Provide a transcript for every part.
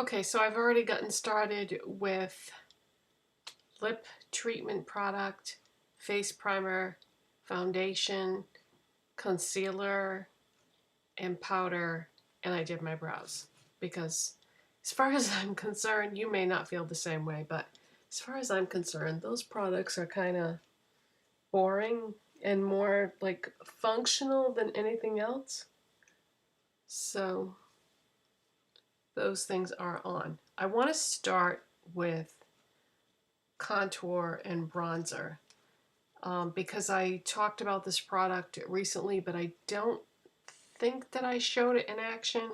Okay, so I've already gotten started with lip treatment product, face primer, foundation, concealer, and powder, and I did my brows. Because as far as I'm concerned, you may not feel the same way, but as far as I'm concerned, those products are kind of boring and more like functional than anything else. So those things are on. I want to start with contour and bronzer because I talked about this product recently, but I don't think that I showed it in action.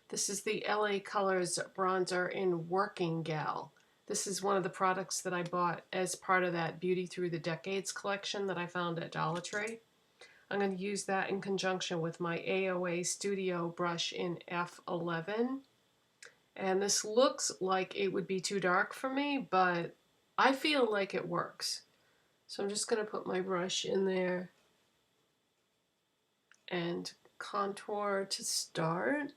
This is the LA Colors bronzer in Working Gal. This is one of the products that I bought as part of that Beauty Through the Decades collection that I found at Dollar Tree. I'm going to use that in conjunction with my AOA Studio brush in F11. And this looks like it would be too dark for me, but I feel like it works. So I'm just going to put my brush in there and contour to start.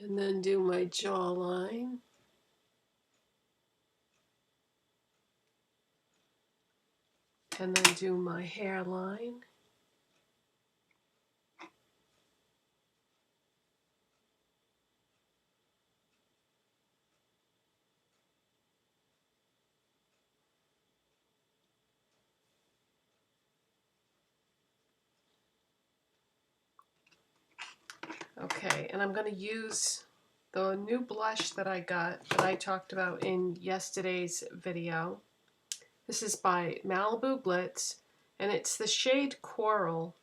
And then do my jawline. And then do my hairline. Okay, and I'm going to use the new blush that I got that I talked about in yesterday's video. This is by Malibu Glitz, and it's the shade Coral,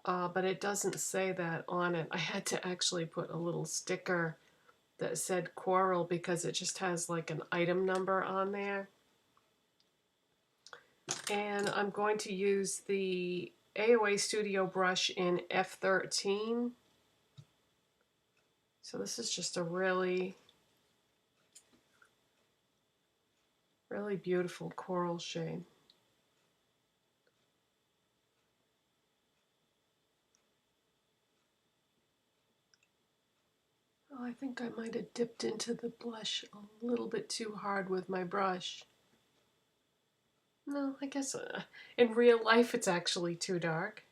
but it doesn't say that on it. I had to actually put a little sticker that said Coral because it just has like an item number on there. And I'm going to use the AOA Studio brush in F13. So this is just a really beautiful coral shade. Oh, I think I might have dipped into the blush a little bit too hard with my brush. No, I guess in real life it's actually too dark.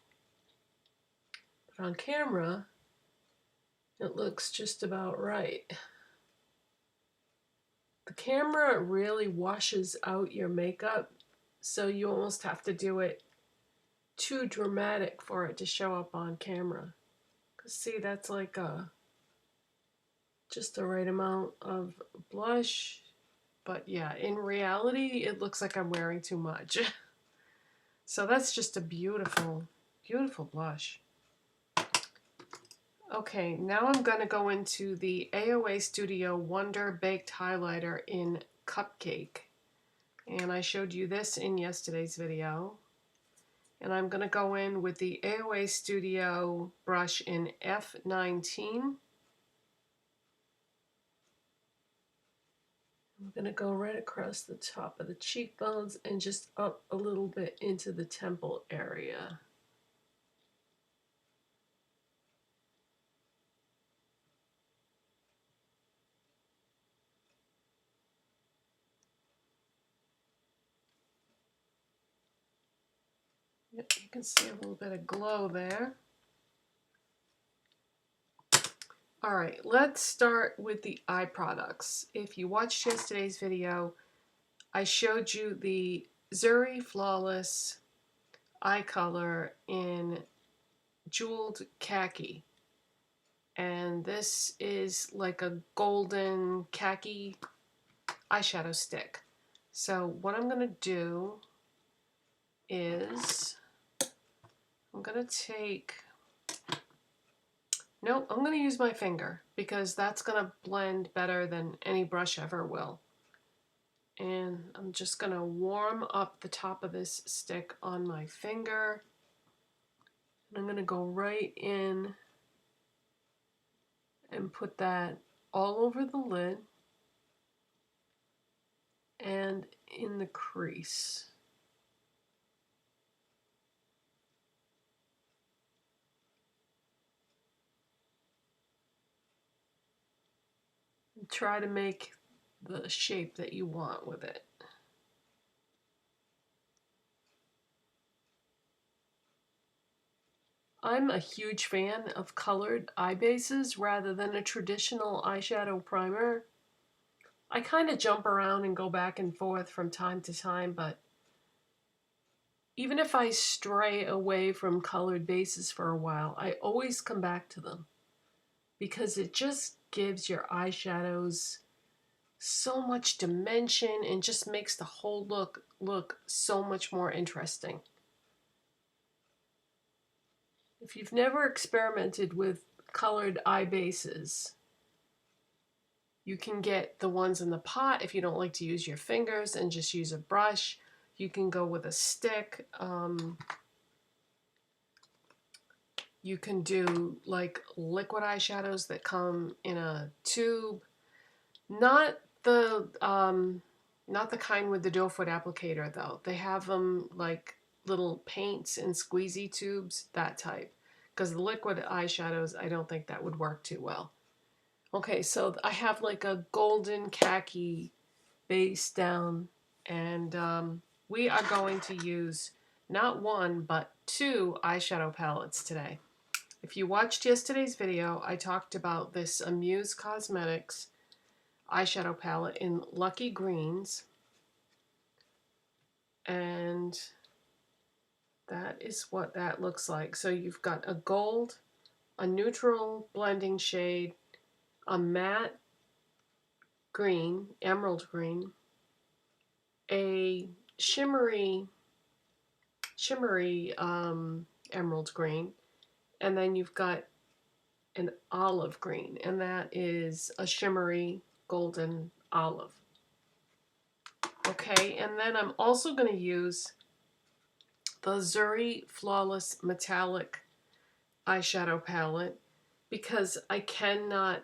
But on camera, it looks just about right. The camera really washes out your makeup, so you almost have to do it too dramatic for it to show up on camera. Cause see, that's like just the right amount of blush. But yeah, in reality, it looks like I'm wearing too much. So that's just a beautiful, beautiful blush. Okay, now I'm going to go into the AOA Studio Wonder Baked Highlighter in Cupcake. And I showed you this in yesterday's video. And I'm going to go in with the AOA Studio brush in F19. I'm going to go right across the top of the cheekbones and just up a little bit into the temple area. Yep, you can see a little bit of glow there. Alright, let's start with the eye products. If you watched yesterday's video, I showed you the Zuri Flawless eye color in Jeweled Khaki. And this is like a golden khaki eyeshadow stick. So what I'm going to do is I'm going to take... Nope, I'm going to use my finger because that's going to blend better than any brush ever will. And I'm just going to warm up the top of this stick on my finger. And I'm going to go right in and put that all over the lid and in the crease. try to make the shape that you want with it. I'm a huge fan of colored eye bases rather than a traditional eyeshadow primer. I kind of jump around and go back and forth from time to time, but even if I stray away from colored bases for a while, I always come back to them because it just gives your eyeshadows so much dimension and just makes the whole look so much more interesting. If you've never experimented with colored eye bases, you can get the ones in the pot if you don't like to use your fingers and just use a brush. You can go with a stick. You can do like liquid eyeshadows that come in a tube. Not the kind with the doe foot applicator though. They have them like little paints and squeezy tubes, that type. Because the liquid eyeshadows, I don't think that would work too well. Okay, so I have like a golden khaki base down, and we are going to use not one but two eyeshadow palettes today. If you watched yesterday's video, I talked about this Amuse Cosmetics eyeshadow palette in Lucky Greens, and that is what that looks like. So you've got a gold, a neutral blending shade, a matte green, emerald green, a shimmery emerald green, and then you've got an olive green, and that is a shimmery golden olive. Okay, and then I'm also going to use the Zuri Flawless Metallic eyeshadow palette because I cannot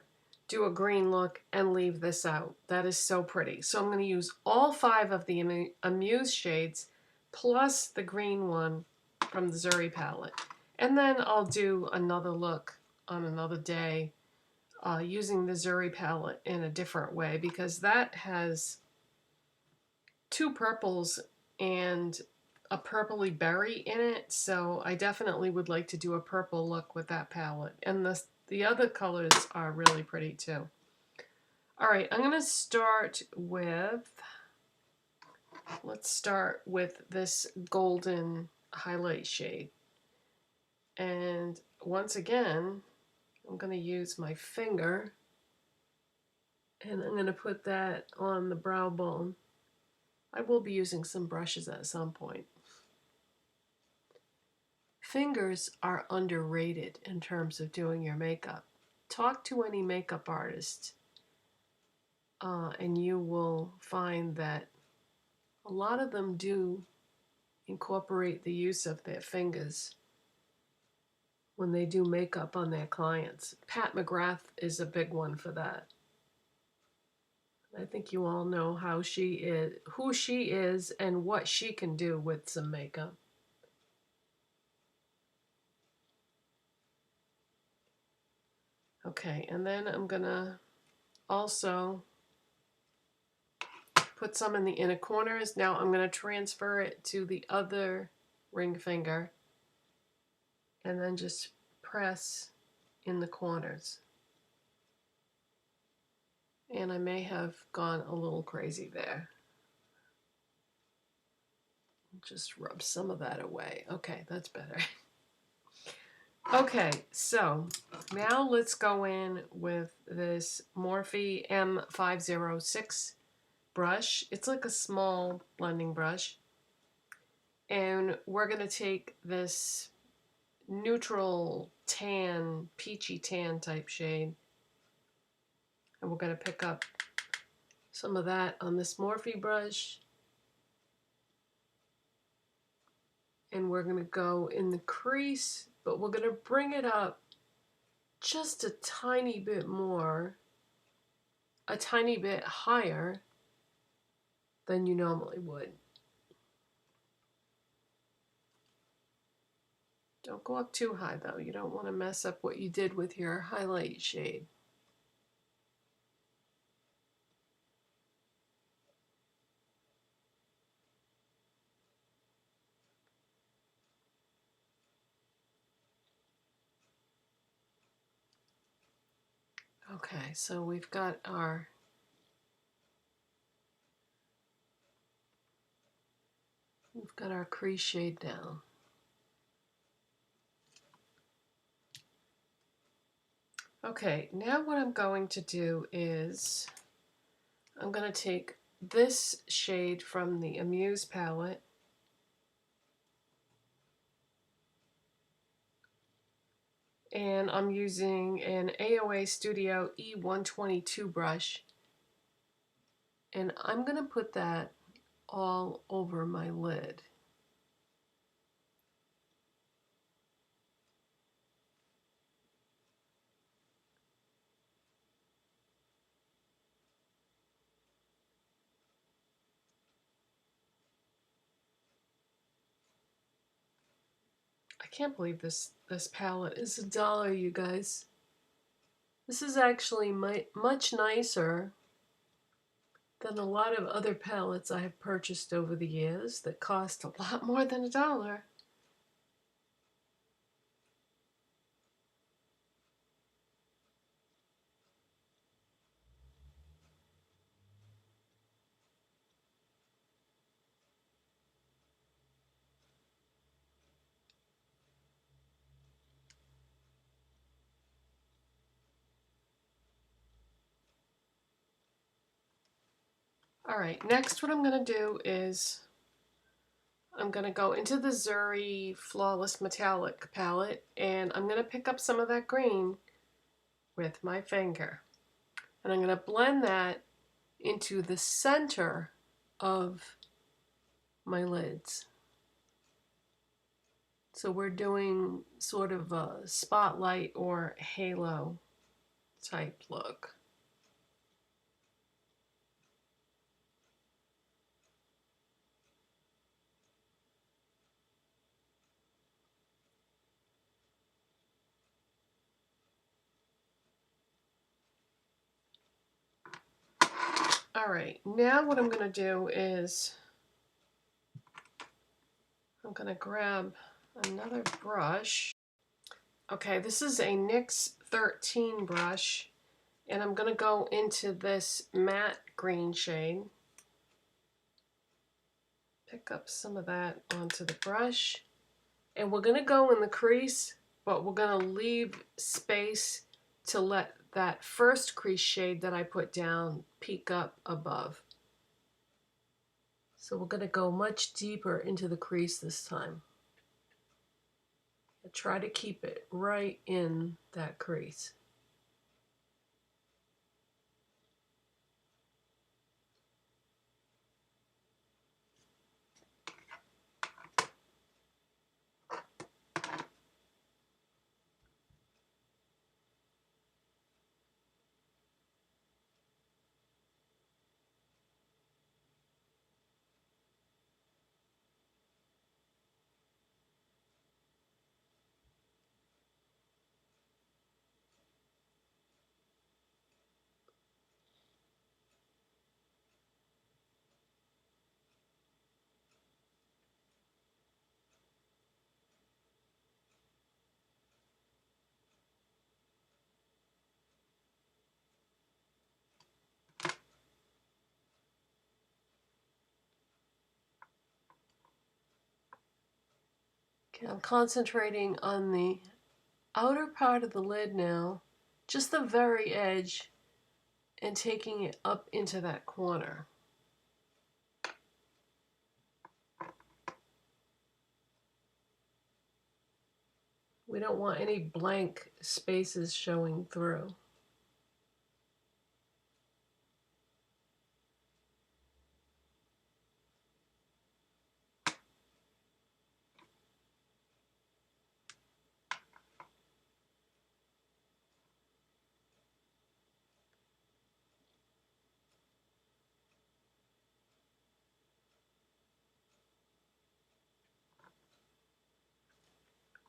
do a green look and leave this out. That is so pretty. So I'm going to use all 5 of the Amuse shades plus the green one from the Zuri palette. And then I'll do another look on another day using the Zuri palette in a different way because that has 2 purples and a purpley berry in it, so I definitely would like to do a purple look with that palette. And the other colors are really pretty too. Alright, I'm going to start with, let's start with this golden highlight shade. And once again, I'm going to use my finger and I'm going to put that on the brow bone. I will be using some brushes at some point. Fingers are underrated in terms of doing your makeup. Talk to any makeup artist and you will find that a lot of them do incorporate the use of their fingers when they do makeup on their clients. Pat McGrath is a big one for that. I think you all know how she is, who she is, and what she can do with some makeup. Okay, and then I'm gonna also put some in the inner corners. Now I'm gonna transfer it to the other ring finger and then just press in the corners. And I may have gone a little crazy there. Just rub some of that away. Okay, that's better. Okay, so now let's go in with this Morphe M506 brush. It's like a small blending brush. And we're going to take this neutral tan, peachy tan type shade. And we're going to pick up some of that on this Morphe brush. And we're going to go in the crease, but we're going to bring it up just a tiny bit more, a tiny bit higher than you normally would. Don't go up too high though. You don't want to mess up what you did with your highlight shade. Okay, so we've got our crease shade down. Okay, now what I'm going to do is I'm going to take this shade from the Amuse palette and I'm using an AOA Studio E122 brush, and I'm going to put that all over my lid. I can't believe this palette is $1, you guys. This is actually much nicer than a lot of other palettes I have purchased over the years that cost a lot more than $1. Alright, next what I'm going to do is I'm going to go into the Zuri Flawless Metallic palette and I'm going to pick up some of that green with my finger. And I'm going to blend that into the center of my lids. So we're doing sort of a spotlight or halo type look. Alright, now what I'm going to do is I'm going to grab another brush. Okay, this is a NYX 13 brush, and I'm going to go into this matte green shade. Pick up some of that onto the brush. And we're going to go in the crease, but we're going to leave space to let that first crease shade that I put down peek up above. So we're going to go much deeper into the crease this time. And try to keep it right in that crease. Okay, I'm concentrating on the outer part of the lid now, just the very edge, and taking it up into that corner. We don't want any blank spaces showing through.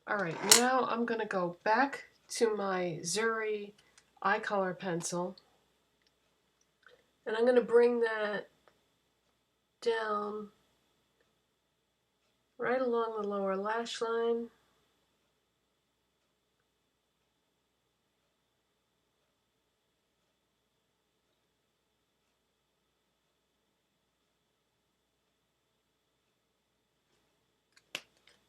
Alright, now I'm going to go back to my Zuri eye color pencil, and I'm going to bring that down right along the lower lash line.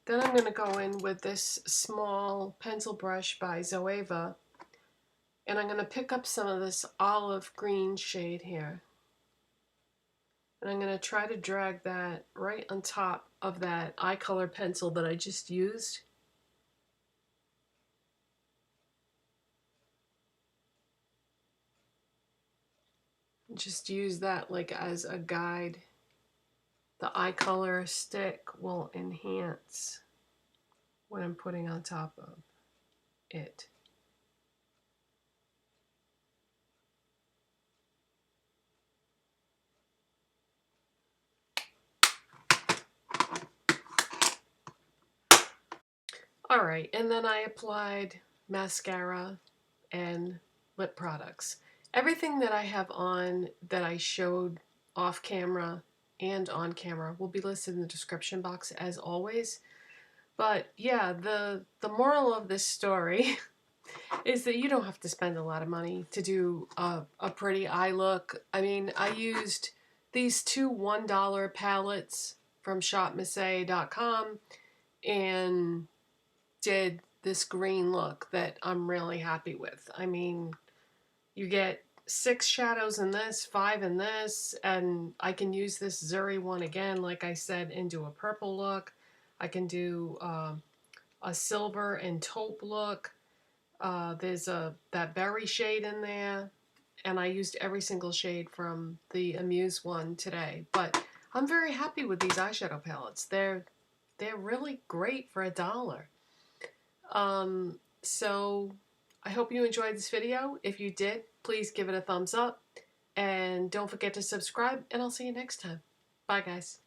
Then I'm going to go in with this small pencil brush by Zoeva, and I'm going to pick up some of this olive green shade here. And I'm going to try to drag that right on top of that eye color pencil that I just used. Just use that like as a guide. The eye color stick will enhance what I'm putting on top of it. Alright, and then I applied mascara and lip products. Everything that I have on that I showed off camera and on camera will be listed in the description box as always. But yeah, the moral of this story is that you don't have to spend a lot of money to do a pretty eye look. I mean, I used these two $1 palettes from Shopmissa.com and did this green look that I'm really happy with. I mean, you get 6 shadows in this, 5 in this, and I can use this Zuri one again, like I said, into a purple look. I can do a silver and taupe look. There's that berry shade in there, and I used every single shade from the Amuse one today. But I'm very happy with these eyeshadow palettes. They're really great for $1. So I hope you enjoyed this video. If you did, please give it a thumbs up, and don't forget to subscribe, and I'll see you next time. Bye, guys.